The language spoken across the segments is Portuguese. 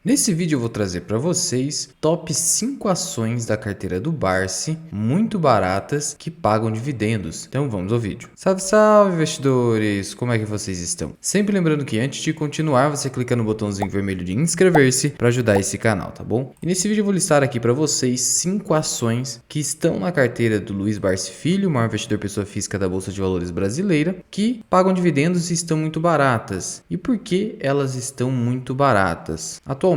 Nesse vídeo eu vou trazer para vocês top 5 ações da carteira do Barsi, muito baratas, que pagam dividendos. Então vamos ao vídeo. Salve, salve investidores! Como é que vocês estão? Sempre lembrando que antes de continuar, você clica no botãozinho vermelho de inscrever-se para ajudar esse canal, tá bom? E nesse vídeo eu vou listar aqui para vocês 5 ações que estão na carteira do Luiz Barsi Filho, maior investidor pessoa física da Bolsa de Valores brasileira, que pagam dividendos e estão muito baratas. E por que elas estão muito baratas? Atualmente,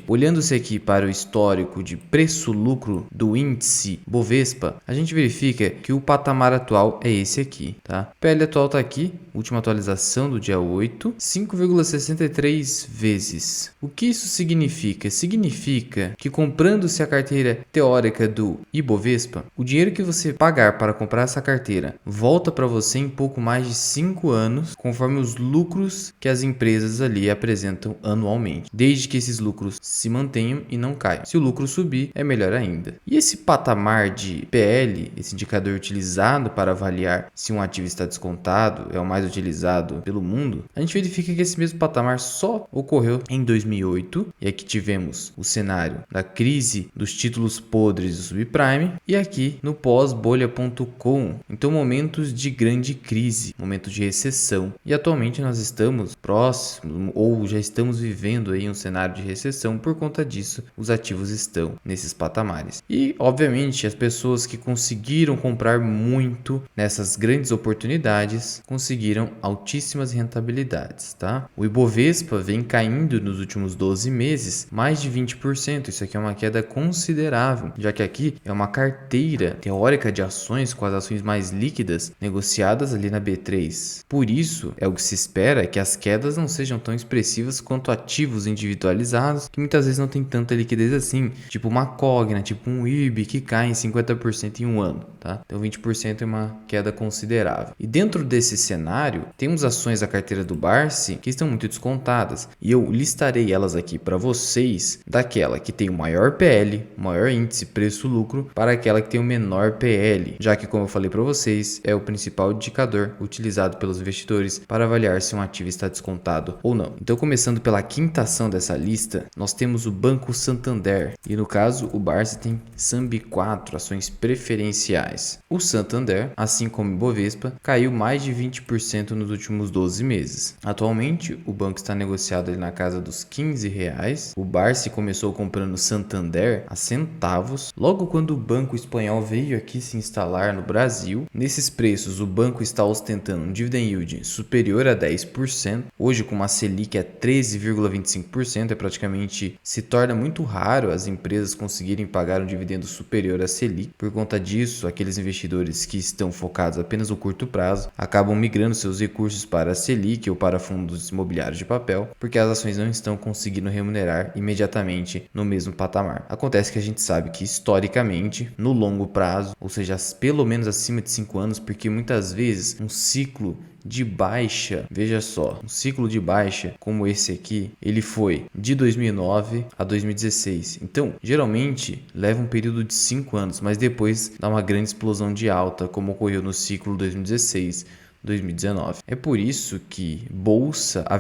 olhando-se aqui para o histórico de preço-lucro do índice Bovespa, a gente verifica que o patamar atual é esse aqui, tá? O PL atual está aqui, última atualização do dia 8, 5,63 vezes. O que isso significa? Significa que comprando-se a carteira teórica do Ibovespa, o dinheiro que você pagar para comprar essa carteira volta para você em pouco mais de 5 anos, conforme os lucros que as empresas ali apresentam anualmente, desde que esses lucros se mantenham e não caiam. Se o lucro subir, é melhor ainda. E esse patamar de PL, esse indicador utilizado para avaliar se um ativo está descontado, é o mais utilizado pelo mundo, a gente verifica que esse mesmo patamar só ocorreu em 2008, e aqui tivemos o cenário da crise dos títulos podres do subprime, e aqui no pós-bolha.com, então momentos de grande crise, momentos de recessão, e atualmente nós estamos próximos ou já estamos vivendo aí um cenário de recessão. Por conta disso, os ativos estão nesses patamares. E, obviamente, as pessoas que conseguiram comprar muito nessas grandes oportunidades conseguiram altíssimas rentabilidades, tá? O Ibovespa vem caindo nos últimos 12 meses mais de 20%. Isso aqui é uma queda considerável, já que aqui é uma carteira teórica de ações com as ações mais líquidas negociadas ali na B3. Por isso, é o que se espera que as quedas não sejam tão expressivas quanto ativos individualizados, que muitas vezes não tem tanta liquidez assim, tipo uma Cogna, tipo um IRB, que cai em 50% em um ano, tá? Então 20% é uma queda considerável. E dentro desse cenário, temos ações da carteira do Barsi que estão muito descontadas, e eu listarei elas aqui para vocês, daquela que tem o maior PL, o maior índice preço-lucro, para aquela que tem o menor PL, já que, como eu falei para vocês, é o principal indicador utilizado pelos investidores para avaliar se um ativo está descontado ou não. Então, começando pela quinta ação dessa lista, nós temos o Banco Santander, e no caso o Barsi tem SAMB4, ações preferenciais. O Santander, assim como o Bovespa, caiu mais de 20% nos últimos 12 meses. Atualmente, o banco está negociado ali na casa dos R$ 15. O Barsi começou comprando Santander a centavos, logo quando o banco espanhol veio aqui se instalar no Brasil. Nesses preços, o banco está ostentando um dividend yield superior a 10%, hoje com uma Selic a 13,25%, praticamente se torna muito raro as empresas conseguirem pagar um dividendo superior à Selic. Por conta disso, aqueles investidores que estão focados apenas no curto prazo acabam migrando seus recursos para a Selic ou para fundos imobiliários de papel, porque as ações não estão conseguindo remunerar imediatamente no mesmo patamar. Acontece que a gente sabe que historicamente, no longo prazo, ou seja, pelo menos acima de 5 anos, porque muitas vezes um ciclo de baixa, veja só, um ciclo de baixa como esse aqui, ele foi de 2009 a 2016. Então, geralmente leva um período de 5 anos, mas depois dá uma grande explosão de alta, como ocorreu no ciclo 2016-2019. É por isso que bolsa, a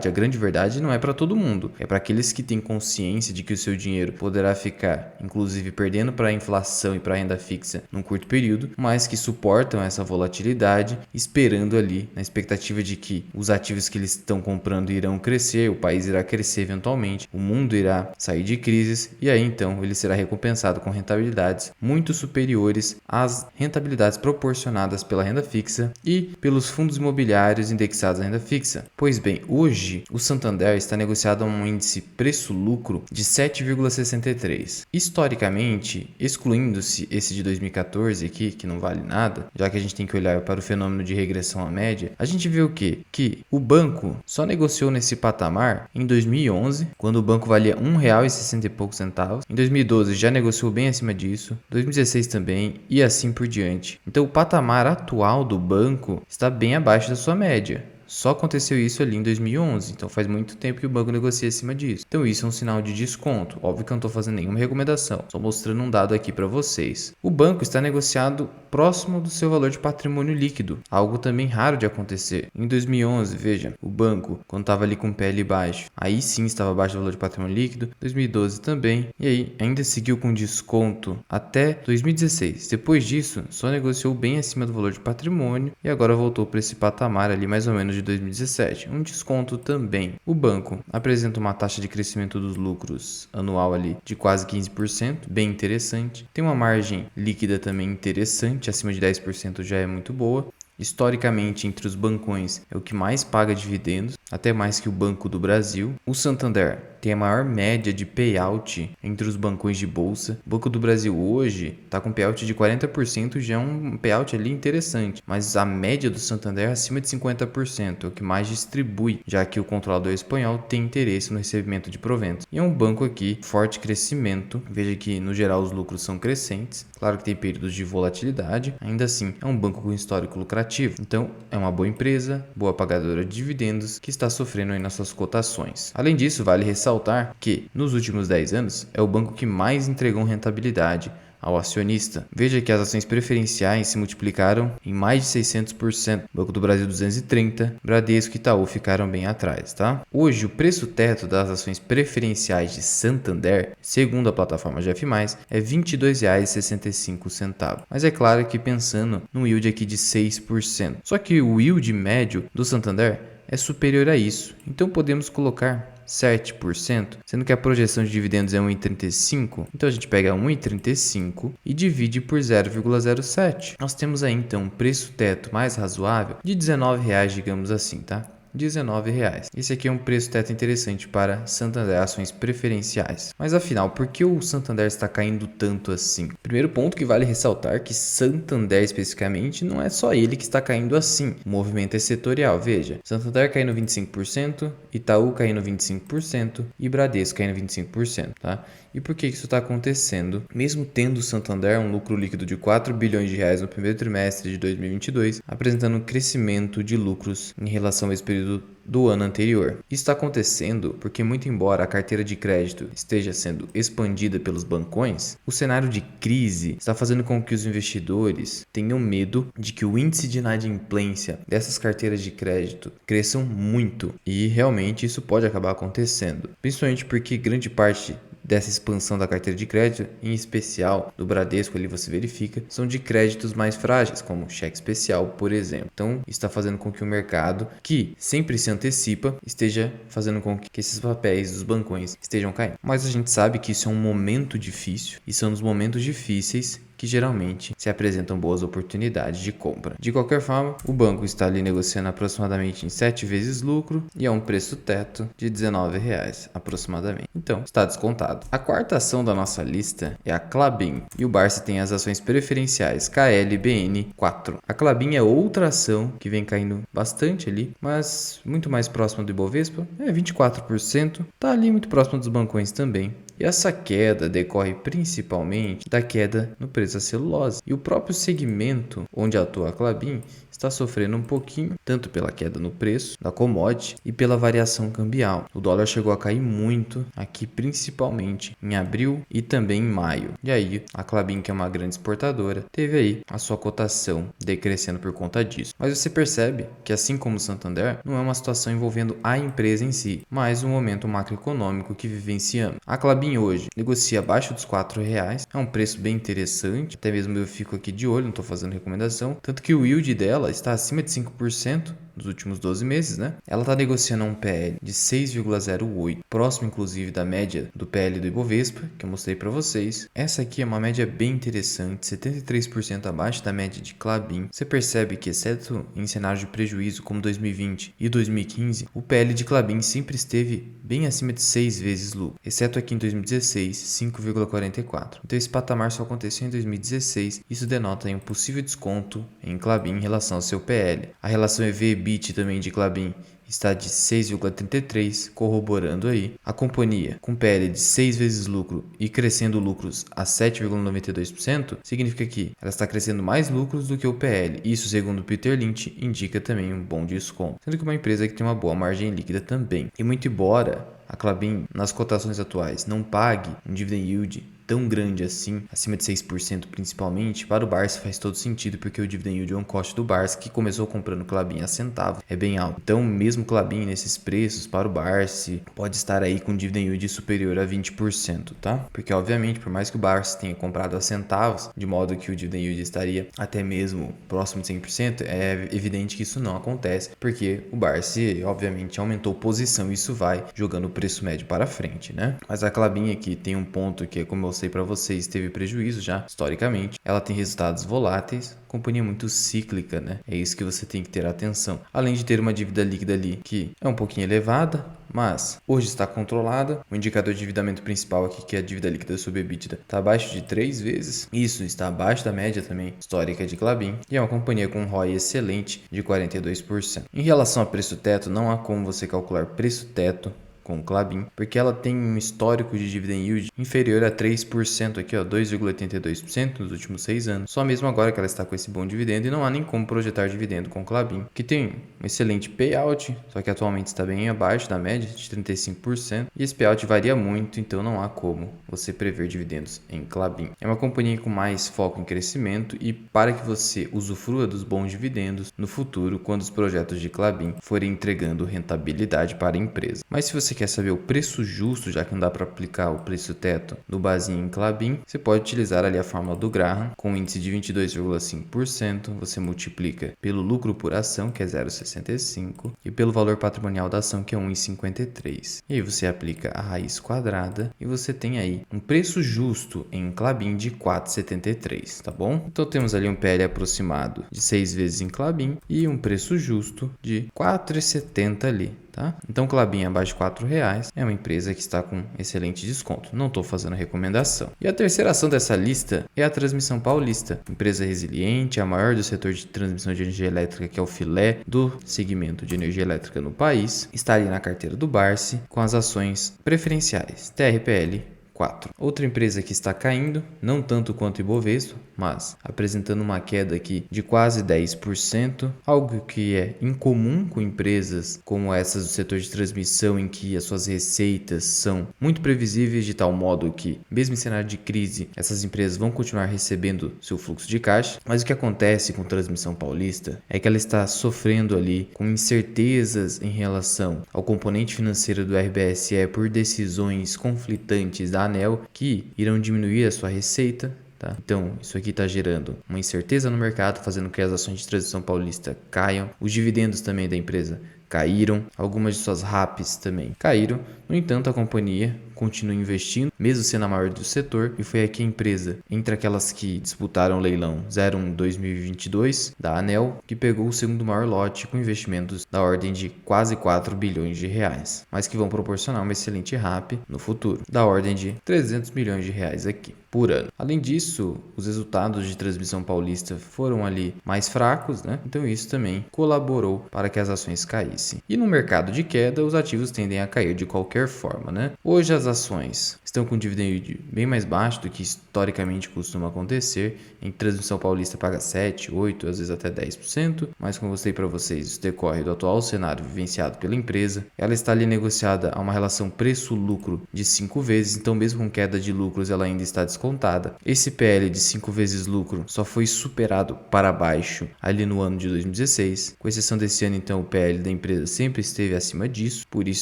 grande verdade não é para todo mundo. É para aqueles que têm consciência de que o seu dinheiro poderá ficar, inclusive, perdendo para a inflação e para a renda fixa num curto período, mas que suportam essa volatilidade, esperando ali na expectativa de que os ativos que eles estão comprando irão crescer, o país irá crescer eventualmente, o mundo irá sair de crises, e aí então ele será recompensado com rentabilidades muito superiores às rentabilidades proporcionadas pela renda fixa e pelos fundos imobiliários indexados à renda fixa. Pois bem, hoje o Santander está negociado a um índice preço-lucro de 7,63. Historicamente, excluindo-se esse de 2014 aqui, que não vale nada, já que a gente tem que olhar para o fenômeno de regressão à média, a gente vê o quê? Que o banco só negociou nesse patamar em 2011, quando o banco valia R$ 1,60 e poucos centavos. Em 2012 já negociou bem acima disso, 2016 também, e assim por diante. Então o patamar atual do banco está bem abaixo da sua média. só aconteceu isso ali em 2011, então faz muito tempo que o banco negocia acima disso. Então isso é um sinal de desconto. Óbvio que eu não estou fazendo nenhuma recomendação, só mostrando um dado aqui para vocês. O banco está negociado próximo do seu valor de patrimônio líquido, algo também raro de acontecer. Em 2011, veja, o banco, quando estava ali com o PL baixo, aí sim estava abaixo do valor de patrimônio líquido, 2012 também, e aí ainda seguiu com desconto até 2016. Depois disso, só negociou bem acima do valor de patrimônio e agora voltou para esse patamar ali mais ou menos de 2017. Um desconto também. O banco apresenta uma taxa de crescimento dos lucros anual ali de quase 15%, bem interessante. Tem uma margem líquida também interessante, acima de 10% já é muito boa. Historicamente, entre os bancões, é o que mais paga dividendos, até mais que o Banco do Brasil. O Santander tem a maior média de payout entre os bancões de bolsa. O Banco do Brasil hoje está com payout de 40%, já é um payout ali interessante, mas a média do Santander é acima de 50%, é o que mais distribui, já que o controlador espanhol tem interesse no recebimento de proventos. E é um banco aqui, forte crescimento, veja que no geral os lucros são crescentes, claro que tem períodos de volatilidade, ainda assim é um banco com histórico lucrativo, então é uma boa empresa, boa pagadora de dividendos, que está sofrendo aí nas suas cotações. Além disso, vale ressaltar que nos últimos 10 anos é o banco que mais entregou rentabilidade ao acionista. Veja que as ações preferenciais se multiplicaram em mais de 600%, Banco do Brasil 230%, Bradesco e Itaú ficaram bem atrás, tá? Hoje o preço teto das ações preferenciais de Santander, segundo a plataforma GF+, é R$ 22,65. Mas é claro que pensando num yield aqui de 6%. Só que o yield médio do Santander é superior a isso. Então podemos colocar 7%, sendo que a projeção de dividendos é 1,35, então a gente pega 1,35 e divide por 0,07. Nós temos aí então um preço teto mais razoável de R$19, digamos assim, tá? R$19. Esse aqui é um preço teto interessante para Santander ações preferenciais. Mas afinal, por que o Santander está caindo tanto assim? Primeiro ponto que vale ressaltar que Santander especificamente não é só ele que está caindo assim. O movimento é setorial, veja. Santander caindo 25%, Itaú caindo 25% e Bradesco caindo 25%, tá? E por que isso está acontecendo? Mesmo tendo o Santander um lucro líquido de R$4 bilhões no primeiro trimestre de 2022, apresentando um crescimento de lucros em relação a esse período do ano anterior. Isso está acontecendo porque, muito embora a carteira de crédito esteja sendo expandida pelos bancões, o cenário de crise está fazendo com que os investidores tenham medo de que o índice de inadimplência dessas carteiras de crédito cresçam muito, e realmente isso pode acabar acontecendo, principalmente porque grande parte dessa expansão da carteira de crédito, em especial do Bradesco, ali você verifica, são de créditos mais frágeis, como cheque especial, por exemplo. Então, está fazendo com que o mercado, que sempre se antecipa, esteja fazendo com que esses papéis dos bancões estejam caindo. Mas a gente sabe que isso é um momento difícil, e são nos momentos difíceis que geralmente se apresentam boas oportunidades de compra. De qualquer forma, o banco está ali negociando aproximadamente em 7 vezes lucro e a um preço teto de R$19 aproximadamente. Então, está descontado. A quarta ação da nossa lista é a Klabin, e o Barça tem as ações preferenciais KLBN4. A Klabin é outra ação que vem caindo bastante ali, mas muito mais próxima do Ibovespa, 24%, está ali muito próximo dos bancões também. E essa queda decorre principalmente da queda no preço da celulose. E o próprio segmento onde atua a Klabin está sofrendo um pouquinho, tanto pela queda no preço da commodity e pela variação cambial. O dólar chegou a cair muito aqui, principalmente em abril e também em maio. E aí, a Klabin, que é uma grande exportadora, teve aí a sua cotação decrescendo por conta disso. Mas você percebe que, assim como o Santander, não é uma situação envolvendo a empresa em si, mas um momento macroeconômico que vivenciamos. A Klabin hoje negocia abaixo dos R$4, é um preço bem interessante, até mesmo eu fico aqui de olho, não estou fazendo recomendação, tanto que o yield dela está acima de 5% nos últimos 12 meses, né? Ela está negociando um PL de 6,08, próximo inclusive da média do PL do Ibovespa, que eu mostrei para vocês. Essa aqui é uma média bem interessante, 73% abaixo da média de Klabin. Você percebe que, exceto em cenários de prejuízo como 2020 e 2015, o PL de Klabin sempre esteve bem acima de 6 vezes lucro, exceto aqui em 2016, 5,44. Então esse patamar só aconteceu em 2016, isso denota um possível desconto em Klabin em relação ao seu PL. A relação EV/EBIT também de Klabin está de 6,33, corroborando aí. A companhia com PL de 6 vezes lucro e crescendo lucros a 7,92%, significa que ela está crescendo mais lucros do que o PL. Isso, segundo Peter Lynch, indica também um bom desconto, sendo que uma empresa que tem uma boa margem líquida também. E muito embora a Klabin, nas cotações atuais, não pague um dividend yield tão grande assim, acima de 6% principalmente, para o Barsi faz todo sentido, porque o dividend yield on cost do Barsi, que começou comprando Klabin a centavo, é bem alto. Então, mesmo Klabin nesses preços para o Barsi, pode estar aí com dividend yield superior a 20%, tá? Porque, obviamente, por mais que o Barsi tenha comprado a centavos, de modo que o dividend yield estaria até mesmo próximo de 100%, é evidente que isso não acontece, porque o Barsi, obviamente, aumentou posição e isso vai jogando o preço médio para frente, né? Mas a Klabin aqui tem um ponto que, como eu mostrei para vocês, teve prejuízo já historicamente. Ela tem resultados voláteis, companhia muito cíclica, né? É isso que você tem que ter atenção. Além de ter uma dívida líquida ali que é um pouquinho elevada, mas hoje está controlada. O indicador de endividamento principal aqui, que é a dívida líquida sobre EBITDA, está abaixo de 3 vezes. Isso está abaixo da média também histórica de Klabin. E é uma companhia com um ROI excelente de 42%. Em relação a preço teto, não há como você calcular preço teto com Klabin, porque ela tem um histórico de dividend yield inferior a 3% aqui, ó, 2,82% nos últimos 6 anos. Só mesmo agora que ela está com esse bom dividendo e não há nem como projetar dividendo com Klabin, que tem um excelente payout, só que atualmente está bem abaixo da média de 35%, e esse payout varia muito, então não há como você prever dividendos em Klabin. É uma companhia com mais foco em crescimento e para que você usufrua dos bons dividendos no futuro, quando os projetos de Klabin forem entregando rentabilidade para a empresa. Mas se você quer saber o preço justo, já que não dá para aplicar o preço teto do basinho em Klabin, você pode utilizar ali a fórmula do Graham, com um índice de 22,5%, você multiplica pelo lucro por ação, que é 0,65, e pelo valor patrimonial da ação, que é 1,53. E aí você aplica a raiz quadrada e você tem aí um preço justo em Klabin de 4,73, tá bom? Então temos ali um PL aproximado de 6 vezes em Klabin e um preço justo de 4,70 ali. Tá? Então, Klabin abaixo de R$4 é uma empresa que está com excelente desconto. Não estou fazendo recomendação. E a terceira ação dessa lista é a Transmissão Paulista. Empresa resiliente, a maior do setor de transmissão de energia elétrica, que é o filé do segmento de energia elétrica no país. Está ali na carteira do Barsi com as ações preferenciais TRPL 4. Outra empresa que está caindo, não tanto quanto o Ibovespa, mas apresentando uma queda aqui de quase 10%, algo que é incomum com empresas como essas do setor de transmissão, em que as suas receitas são muito previsíveis, de tal modo que, mesmo em cenário de crise, essas empresas vão continuar recebendo seu fluxo de caixa. Mas o que acontece com a Transmissão Paulista é que ela está sofrendo ali com incertezas em relação ao componente financeiro do RBSE por decisões conflitantes da ANEEL, que irão diminuir a sua receita. Tá? Então, isso aqui está gerando uma incerteza no mercado, fazendo com que as ações de Transmissão Paulista caiam. Os dividendos também da empresa caíram, algumas de suas RAPs também caíram. No entanto, a companhia continua investindo, mesmo sendo a maior do setor, e foi aqui a empresa, entre aquelas que disputaram o leilão 01/2022 da ANEEL, que pegou o segundo maior lote com investimentos da ordem de quase 4 bilhões de reais, mas que vão proporcionar uma excelente RAP no futuro, da ordem de 300 milhões de reais aqui por ano. Além disso, os resultados de Transmissão Paulista foram ali mais fracos, né? Então isso também colaborou para que as ações caíssem. E no mercado de queda, os ativos tendem a cair de qualquer forma, né? Hoje as ações estão com dividend yield bem mais baixo do que historicamente costuma acontecer. Em Transmissão Paulista paga 7, 8, às vezes até 10%, mas como eu mostrei para vocês, isso decorre do atual cenário vivenciado pela empresa. Ela está ali negociada a uma relação preço-lucro de 5 vezes, então mesmo com queda de lucros ela ainda está descontada. Esse PL de 5 vezes lucro só foi superado para baixo ali no ano de 2016. Com exceção desse ano, então, o PL da empresa sempre esteve acima disso. Por isso,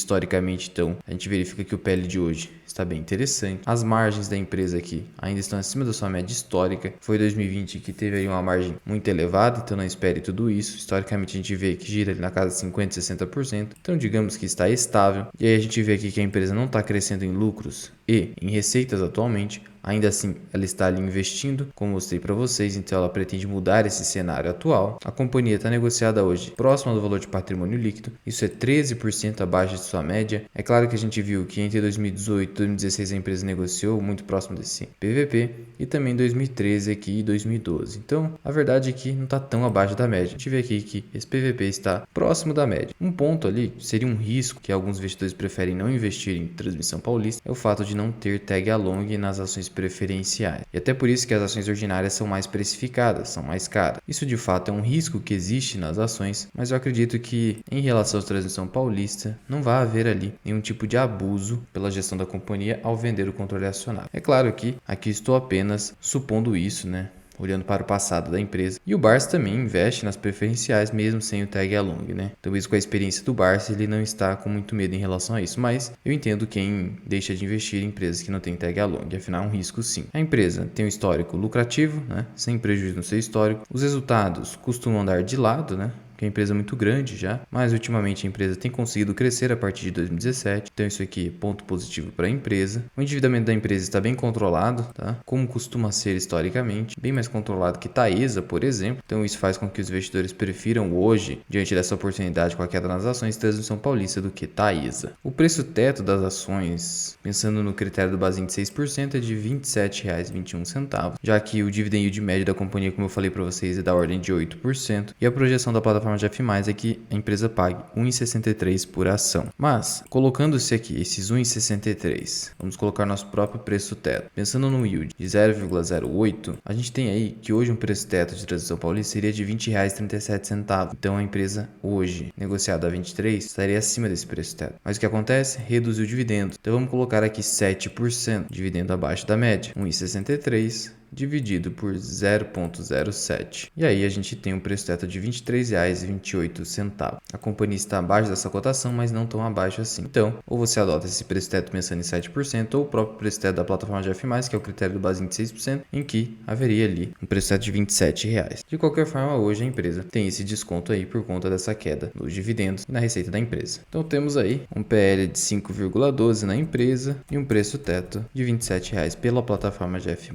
historicamente, então, a gente verifica que o PL de hoje está bem interessante. As margens da empresa aqui ainda estão acima da sua média histórica. Foi 2020 que teve aí uma margem muito elevada, então não espere tudo isso. Historicamente, a gente vê que gira ali na casa de 50%, 60%. Então, digamos que está estável. E aí a gente vê aqui que a empresa não está crescendo em lucros e em receitas atualmente. ainda assim ela está ali investindo, como mostrei para vocês, então ela pretende mudar esse cenário atual. A companhia está negociada hoje próxima do valor de patrimônio líquido, isso é 13% abaixo de sua média. É claro que a gente viu que entre 2018 e 2016 a empresa negociou muito próximo desse PVP e também 2013 aqui e 2012. Então, a verdade é que não está tão abaixo da média. A gente vê aqui que esse PVP está próximo da média. Um ponto ali seria um risco que alguns investidores preferem não investir em Transmissão Paulista, é o fato de não ter tag along nas ações preferenciais. E até por isso que as ações ordinárias são mais precificadas, são mais caras. Isso de fato é um risco que existe nas ações, mas eu acredito que em relação à Transmissão Paulista não vai haver ali nenhum tipo de abuso pela gestão da companhia ao vender o controle acionário. É claro que aqui estou apenas supondo isso, né? Olhando para o passado da empresa. E o Barsi também investe nas preferenciais, mesmo sem o tag along, né? Talvez com a experiência do Barsi, ele não está com muito medo em relação a isso, mas eu entendo quem deixa de investir em empresas que não têm tag along, afinal é um risco sim. A empresa tem um histórico lucrativo, né? Sem prejuízo no seu histórico. Os resultados costumam andar de lado, né? Que é uma empresa muito grande já, mas ultimamente a empresa tem conseguido crescer a partir de 2017, então isso aqui é ponto positivo para a empresa. O endividamento da empresa está bem controlado, tá? Como costuma ser historicamente, bem mais controlado que Taesa, por exemplo, então isso faz com que os investidores prefiram hoje, diante dessa oportunidade com a queda nas ações, Transmissão Paulista do que Taesa. O preço teto das ações, pensando no critério do Basel de 6%, é de R$ 27,21, já que o dividend yield médio da companhia, como eu falei para vocês, é da ordem de 8%, e a projeção da plataforma de F+, é que a empresa pague R$ 1,63 por ação. Mas, colocando-se aqui esses 1,63, vamos colocar nosso próprio preço teto. Pensando no yield de 0,08, a gente tem aí que hoje um preço teto de Transmissão Paulista seria de R$ 20,37. Então a empresa hoje, negociada a 23, estaria acima desse preço teto. Mas o que acontece? Reduziu o dividendo. Então vamos colocar aqui 7%, dividendo abaixo da média, 1,63 dividido por 0,07. E aí a gente tem um preço teto de R$ 23,28. A companhia está abaixo dessa cotação, mas não tão abaixo assim. Então, ou você adota esse preço teto pensando em 7%, ou o próprio preço teto da plataforma de F+, que é o critério do Basel de 6%, em que haveria ali um preço teto de R$ 27. De qualquer forma, hoje a empresa tem esse desconto aí por conta dessa queda nos dividendos e na receita da empresa. Então temos aí um PL de 5,12 na empresa e um preço teto de R$ 27 pela plataforma de F+.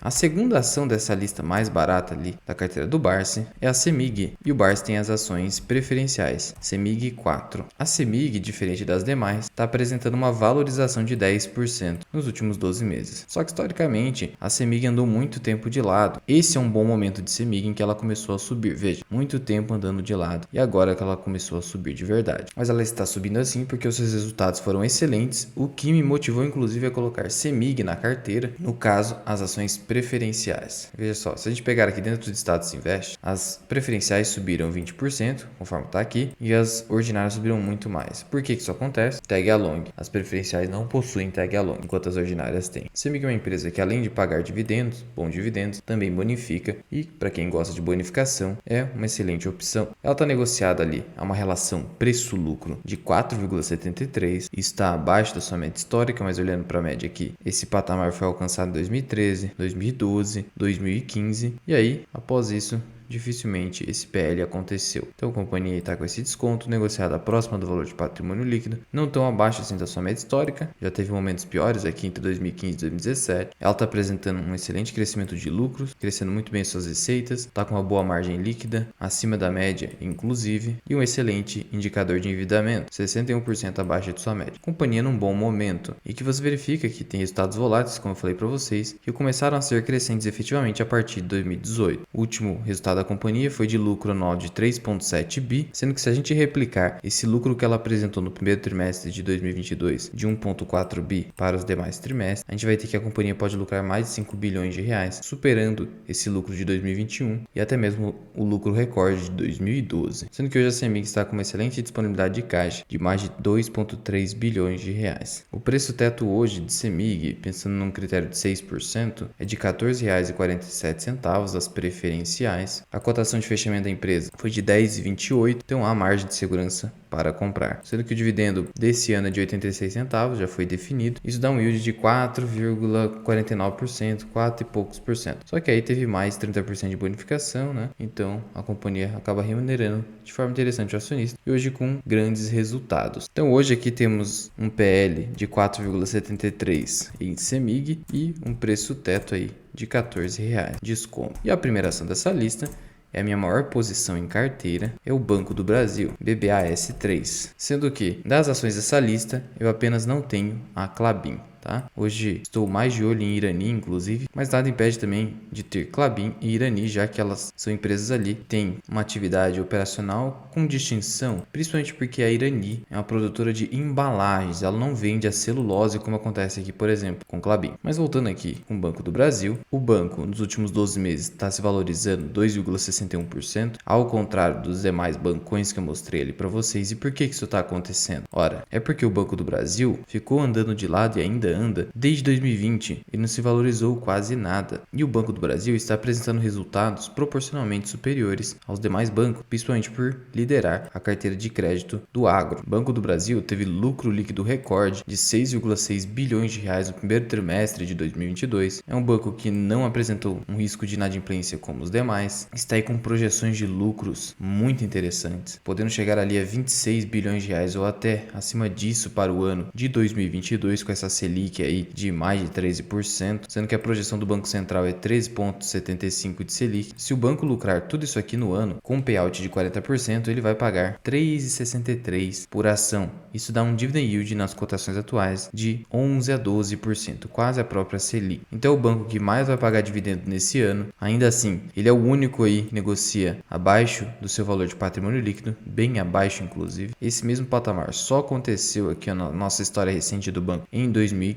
A segunda ação dessa lista mais barata ali da carteira do Barsi é a CEMIG, e o Barsi tem as ações preferenciais, CEMIG 4. A CEMIG, diferente das demais, está apresentando uma valorização de 10% nos últimos 12 meses. Só que historicamente, a CEMIG andou muito tempo de lado. Esse é um bom momento de CEMIG em que ela começou a subir. Veja, muito tempo andando de lado e agora que ela começou a subir de verdade. Mas ela está subindo assim porque os seus resultados foram excelentes, o que me motivou inclusive a colocar CEMIG na carteira, no caso, as ações preferenciais. Veja só, se a gente pegar aqui dentro do status invest, as preferenciais subiram 20%, conforme está aqui, e as ordinárias subiram muito mais. Por que isso acontece? Tag along. As preferenciais não possuem tag along, enquanto as ordinárias têm. CEMIG é uma empresa que, além de pagar dividendos, bons dividendos, também bonifica, e para quem gosta de bonificação, é uma excelente opção. Ela está negociada ali a uma relação preço-lucro de 4,73 e está abaixo da sua média histórica, mas olhando para a média aqui, esse patamar foi alcançado em 2013, 2012, 2015 e aí, após isso, dificilmente esse PL aconteceu. Então a companhia está com esse desconto, negociada próxima do valor de patrimônio líquido, não tão abaixo assim da sua média histórica, já teve momentos piores aqui entre 2015 e 2017. Ela está apresentando um excelente crescimento de lucros, crescendo muito bem suas receitas, está com uma boa margem líquida, acima da média inclusive, e um excelente indicador de endividamento, 61% abaixo de sua média. Companhia num bom momento, e que você verifica que tem resultados voláteis, como eu falei para vocês, que começaram a ser crescentes efetivamente a partir de 2018. O último resultado da companhia foi de lucro anual de 3,7 bi, sendo que se a gente replicar esse lucro que ela apresentou no primeiro trimestre de 2022 de 1,4 bi para os demais trimestres, a gente vai ter que a companhia pode lucrar mais de 5 bilhões de reais, superando esse lucro de 2021 e até mesmo o lucro recorde de 2012, sendo que hoje a CEMIG está com uma excelente disponibilidade de caixa de mais de 2,3 bilhões de reais. O preço teto hoje de CEMIG, pensando num critério de 6%, é de R$ 14,47 das preferenciais. A cotação de fechamento da empresa foi de 10,28, então há margem de segurança para comprar. Sendo que o dividendo desse ano é de 86 centavos, já foi definido. Isso dá um yield de 4,49%, 4 e poucos por cento. Só que aí teve mais 30% de bonificação, né? Então a companhia acaba remunerando de forma interessante o acionista e hoje com grandes resultados. Então hoje aqui temos um PL de 4,73 em CEMIG e um preço teto aí de R$14 desconto. E a primeira ação dessa lista é a minha maior posição em carteira, é o Banco do Brasil, BBAS3. Sendo que, das ações dessa lista, eu apenas não tenho a Klabin. Tá? Hoje estou mais de olho em Irani, inclusive, mas nada impede também de ter Klabin e Irani, já que elas são empresas ali que têm uma atividade operacional com distinção, principalmente porque a Irani é uma produtora de embalagens, ela não vende a celulose como acontece aqui, por exemplo, com Klabin. Mas voltando aqui com o Banco do Brasil, o banco nos últimos 12 meses está se valorizando 2,61%, ao contrário dos demais bancões que eu mostrei ali para vocês. E por que isso está acontecendo? Ora, é porque o Banco do Brasil ficou andando de lado e ainda anda desde 2020 e não se valorizou quase nada. E o Banco do Brasil está apresentando resultados proporcionalmente superiores aos demais bancos, principalmente por liderar a carteira de crédito do agro. O Banco do Brasil teve lucro líquido recorde de 6,6 bilhões de reais no primeiro trimestre de 2022. É um banco que não apresentou um risco de inadimplência como os demais. Está aí com projeções de lucros muito interessantes, podendo chegar ali a 26 bilhões de reais ou até acima disso para o ano de 2022 com essa Selic aí de mais de 13%, sendo que a projeção do Banco Central é 13,75% de Selic. Se o banco lucrar tudo isso aqui no ano, com um payout de 40%, ele vai pagar 3,63 por ação. Isso dá um dividend yield nas cotações atuais de 11 a 12%, quase a própria Selic. Então é o banco que mais vai pagar dividendo nesse ano. Ainda assim, ele é o único aí que negocia abaixo do seu valor de patrimônio líquido, bem abaixo inclusive. Esse mesmo patamar só aconteceu aqui na nossa história recente do banco em 2015.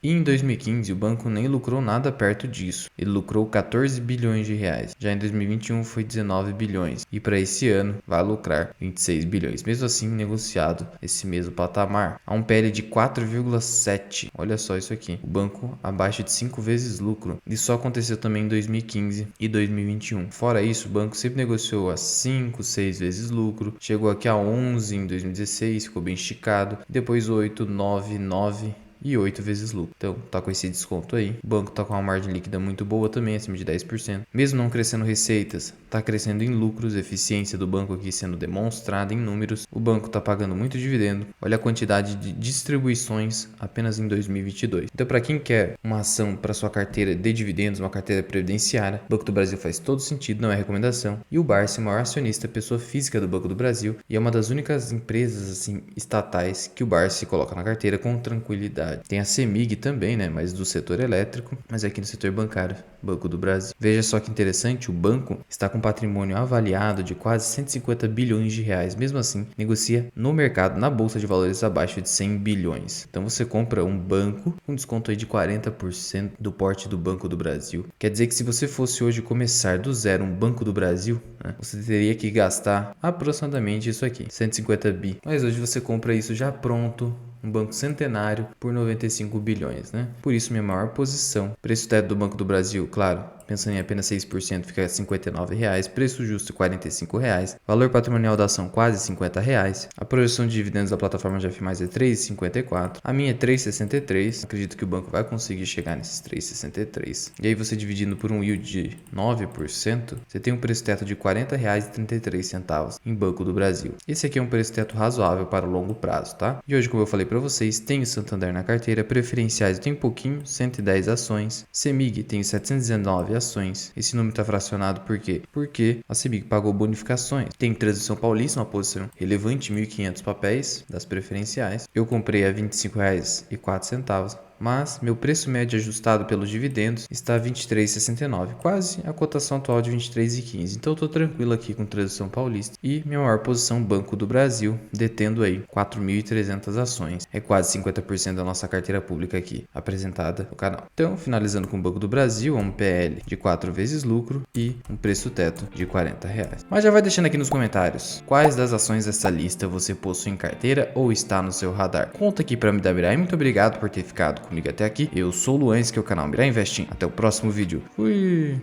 E em 2015 o banco nem lucrou nada perto disso. Ele lucrou 14 bilhões de reais. Já em 2021 foi 19 bilhões. E para esse ano vai lucrar 26 bilhões. Mesmo assim negociado esse mesmo patamar. Há um PL de 4,7. Olha só isso aqui. O banco abaixo de 5 vezes lucro. Isso só aconteceu também em 2015 e 2021. Fora isso, o banco sempre negociou a 5, 6 vezes lucro. Chegou aqui a 11 em 2016, ficou bem esticado. Depois 8, 9, 9 e 8 vezes lucro. Então, tá com esse desconto aí. O banco tá com uma margem líquida muito boa também, acima de 10%. Mesmo não crescendo receitas, tá crescendo em lucros, eficiência do banco aqui sendo demonstrada em números. O banco tá pagando muito dividendo. Olha a quantidade de distribuições apenas em 2022. Então, para quem quer uma ação para sua carteira de dividendos, uma carteira previdenciária, o Banco do Brasil faz todo sentido, não é recomendação. E o Barsi, o maior acionista, pessoa física do Banco do Brasil, e é uma das únicas empresas assim estatais que o Barsi coloca na carteira com tranquilidade. Tem a CEMIG também, né? Mas do setor elétrico, mas aqui no setor bancário, Banco do Brasil. Veja só que interessante, o banco está com patrimônio avaliado de quase 150 bilhões de reais. Mesmo assim, negocia no mercado, na bolsa de valores abaixo de 100 bilhões. Então você compra um banco com desconto aí de 40% do porte do Banco do Brasil. Quer dizer que se você fosse hoje começar do zero um Banco do Brasil, né, você teria que gastar aproximadamente isso aqui, 150 bi. Mas hoje você compra isso já pronto, um banco centenário por 95 bilhões, né? Por isso minha maior posição. Preço teto do Banco do Brasil, claro, pensando em apenas 6%, fica R$ 59,00. Preço justo R$ 45,00. Valor patrimonial da ação quase R$ 50,00. A projeção de dividendos da plataforma GF+, é 3,54. A minha é 3,63. Acredito que o banco vai conseguir chegar nesses 3,63. E aí você dividindo por um yield de 9%, você tem um preço teto de R$ 40,33 em Banco do Brasil. Esse aqui é um preço teto razoável para o longo prazo, tá? E hoje, como eu falei para vocês, tenho Santander na carteira, preferenciais eu tenho pouquinho, 110 ações, CEMIG tenho 719 ações. Esse número está fracionado por quê? Porque a CEMIG pagou bonificações. Tem Transição Paulista, uma posição relevante, 1.500 papéis das preferenciais. Eu comprei a R$ 25,04. Mas meu preço médio ajustado pelos dividendos está a 23,69, quase a cotação atual de 23,15. Então eu estou tranquilo aqui com Transição Paulista. E minha maior posição, Banco do Brasil, detendo aí 4.300 ações. É quase 50% da nossa carteira pública aqui, apresentada no canal. Então, finalizando com o Banco do Brasil, um PL de 4 vezes lucro e um preço teto de R$ 40,00. Mas já vai deixando aqui nos comentários, quais das ações dessa lista você possui em carteira ou está no seu radar? Conta aqui para me dar e muito obrigado por ter ficado comigo até aqui. Eu sou o Luan, esse que é o canal Mirai Investing. Até o próximo vídeo. Fui!